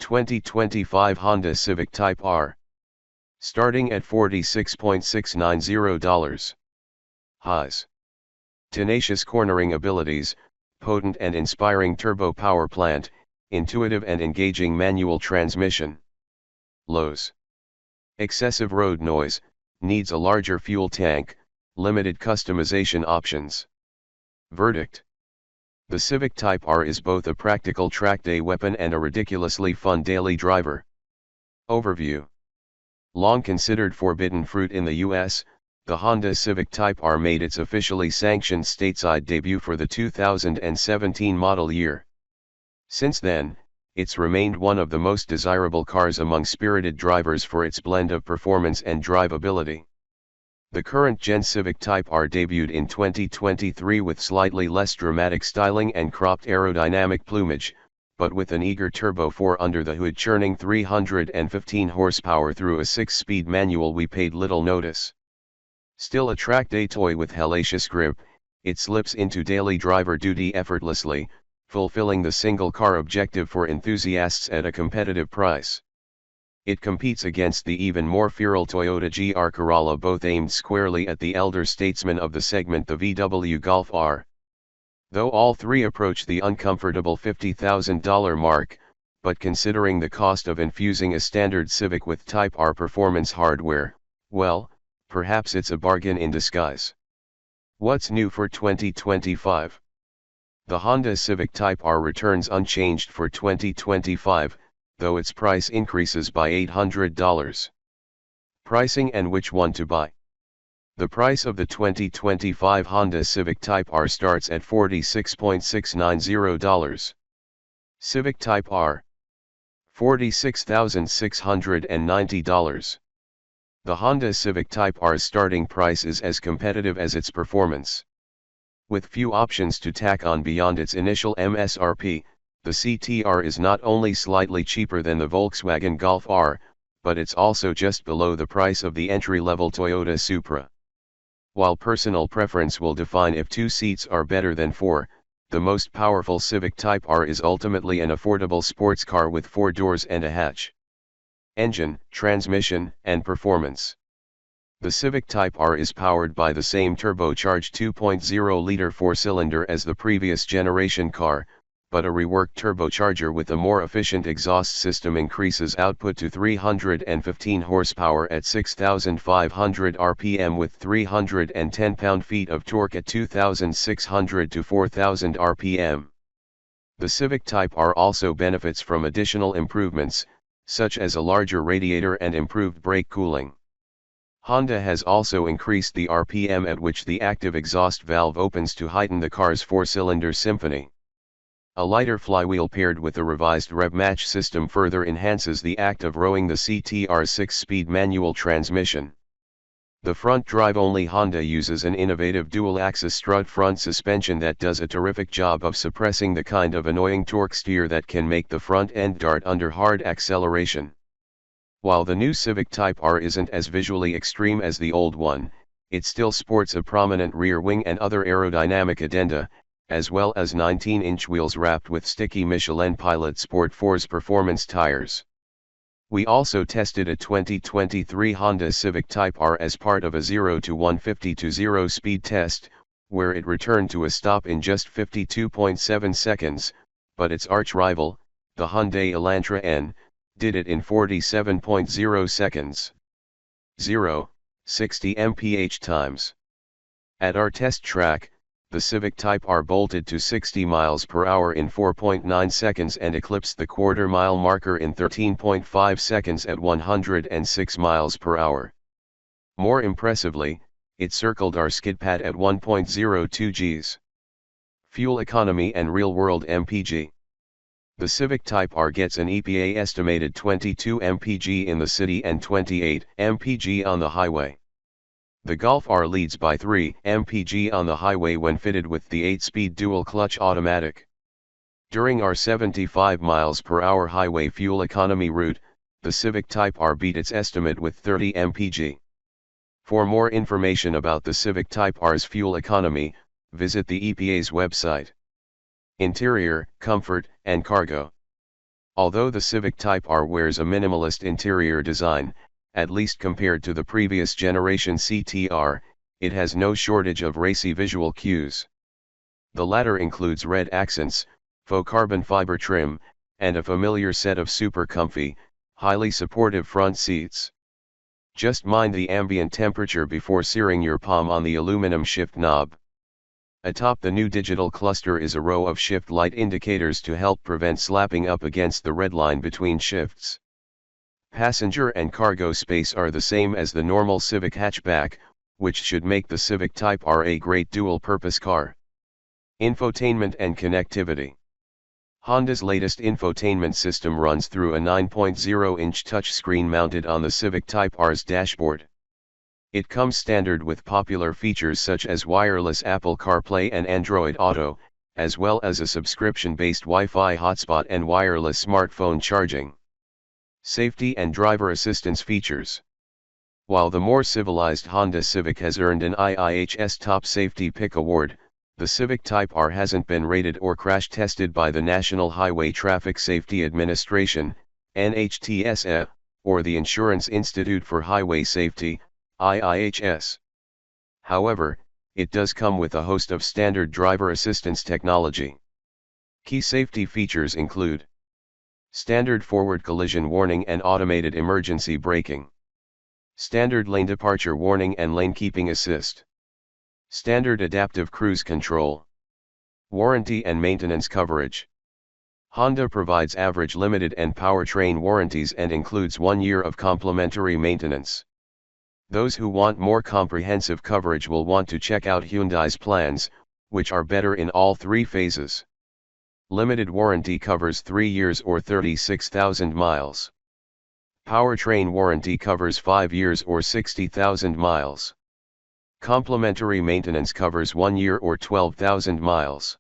2025 Honda Civic Type R. Starting at $46,690. Highs. Tenacious cornering abilities, potent and inspiring turbo power plant, intuitive and engaging manual transmission. Lows. Excessive road noise, needs a larger fuel tank, limited customization options. Verdict. The Civic Type R is both a practical track day weapon and a ridiculously fun daily driver. Overview. Long considered forbidden fruit in the US, the Honda Civic Type R made its officially sanctioned stateside debut for the 2017 model year. Since then, it's remained one of the most desirable cars among spirited drivers for its blend of performance and drivability. The current Gen Civic Type R debuted in 2023 with slightly less dramatic styling and cropped aerodynamic plumage, but with an eager Turbo 4 under the hood churning 315 horsepower through a 6-speed manual we paid little notice. Still a track day toy with hellacious grip, it slips into daily driver duty effortlessly, fulfilling the single-car objective for enthusiasts at a competitive price. It competes against the even more feral Toyota GR Corolla, both aimed squarely at the elder statesman of the segment, the VW Golf R. Though all three approach the uncomfortable $50,000 mark, but considering the cost of infusing a standard Civic with Type R performance hardware, well, perhaps it's a bargain in disguise. What's new for 2025? The Honda Civic Type R returns unchanged for 2025, though its price increases by $800. Pricing and which one to buy. The price of the 2025 Honda Civic Type R starts at $46,690. Civic Type R. $46,690. The Honda Civic Type R's starting price is as competitive as its performance. With few options to tack on beyond its initial MSRP, the CTR is not only slightly cheaper than the Volkswagen Golf R, but it's also just below the price of the entry-level Toyota Supra. While personal preference will define if 2 seats are better than 4, the most powerful Civic Type R is ultimately an affordable sports car with 4 doors and a hatch. Engine, transmission, and performance. The Civic Type R is powered by the same turbocharged 2.0-liter 4-cylinder as the previous generation car, but a reworked turbocharger with a more efficient exhaust system increases output to 315 horsepower at 6,500 RPM with 310 pound-feet of torque at 2,600 to 4,000 RPM. The Civic Type R also benefits from additional improvements, such as a larger radiator and improved brake cooling. Honda has also increased the RPM at which the active exhaust valve opens to heighten the car's 4-cylinder symphony. A lighter flywheel paired with a revised rev match system further enhances the act of rowing the CTR's 6-speed manual transmission. The front drive-only Honda uses an innovative dual-axis strut front suspension that does a terrific job of suppressing the kind of annoying torque steer that can make the front end dart under hard acceleration. While the new Civic Type R isn't as visually extreme as the old one, it still sports a prominent rear wing and other aerodynamic addenda, as well as 19-inch wheels wrapped with sticky Michelin Pilot Sport 4's performance tires. We also tested a 2023 Honda Civic Type R as part of a 0 to 150 to 0 speed test, where it returned to a stop in just 52.7 seconds, but its arch-rival, the Hyundai Elantra N, did it in 47.0 seconds. 60 mph times. At our test track, the Civic Type R bolted to 60 miles per hour in 4.9 seconds and eclipsed the quarter-mile marker in 13.5 seconds at 106 miles per hour. More impressively, it circled our skid pad at 1.02 Gs. Fuel economy and real-world MPG. The Civic Type R gets an EPA estimated 22 mpg in the city and 28 mpg on the highway. The Golf R leads by 3 mpg on the highway when fitted with the 8-speed dual-clutch automatic. During our 75 miles per hour highway fuel economy route, the Civic Type R beat its estimate with 30 mpg. For more information about the Civic Type R's fuel economy, visit the EPA's website. Interior, comfort, and cargo. Although the Civic Type R wears a minimalist interior design, at least compared to the previous generation CTR, it has no shortage of racy visual cues. The latter includes red accents, faux carbon fiber trim, and a familiar set of super comfy, highly supportive front seats. Just mind the ambient temperature before searing your palm on the aluminum shift knob. Atop the new digital cluster is a row of shift light indicators to help prevent slapping up against the red line between shifts. Passenger and cargo space are the same as the normal Civic hatchback, which should make the Civic Type R a great dual-purpose car. Infotainment and connectivity. Honda's latest infotainment system runs through a 9.0-inch touchscreen mounted on the Civic Type R's dashboard. It comes standard with popular features such as wireless Apple CarPlay and Android Auto, as well as a subscription-based Wi-Fi hotspot and wireless smartphone charging. Safety and driver assistance features. While the more civilized Honda Civic has earned an IIHS Top Safety Pick Award, the Civic Type R hasn't been rated or crash tested by the National Highway Traffic Safety Administration, NHTSA, or the Insurance Institute for Highway Safety, IIHS. However, it does come with a host of standard driver assistance technology. Key safety features include standard forward collision warning and automated emergency braking, standard lane departure warning and lane keeping assist, standard adaptive cruise control, warranty and maintenance coverage. Honda provides average limited and powertrain warranties and includes 1 year of complimentary maintenance. Those who want more comprehensive coverage will want to check out Hyundai's plans, which are better in all 3 phases. Limited warranty covers 3 years or 36,000 miles. Powertrain warranty covers 5 years or 60,000 miles. Complimentary maintenance covers 1 year or 12,000 miles.